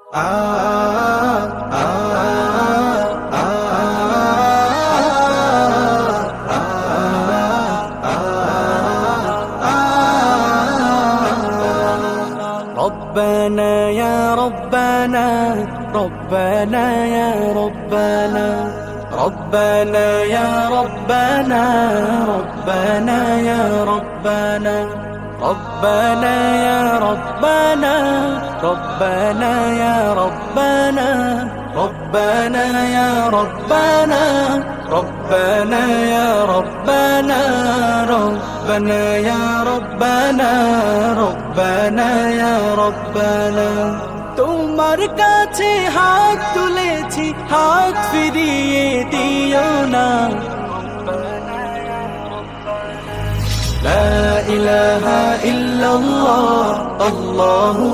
ربنا يا ربنا ربنا يا ربنا ربنا يا ربنا ربنا يا ربنا ربنا يا ربنا ربنا يا ربنا ربنا يا ربنا ربنا يا ربنا ربنا يا ربنا ربنا يا ربنا তোমার কাছে হাত তুলেছি হাত ফিরিয়ে দিও না লা ইলাহা ইল্লাল্লাহ আল্লাহু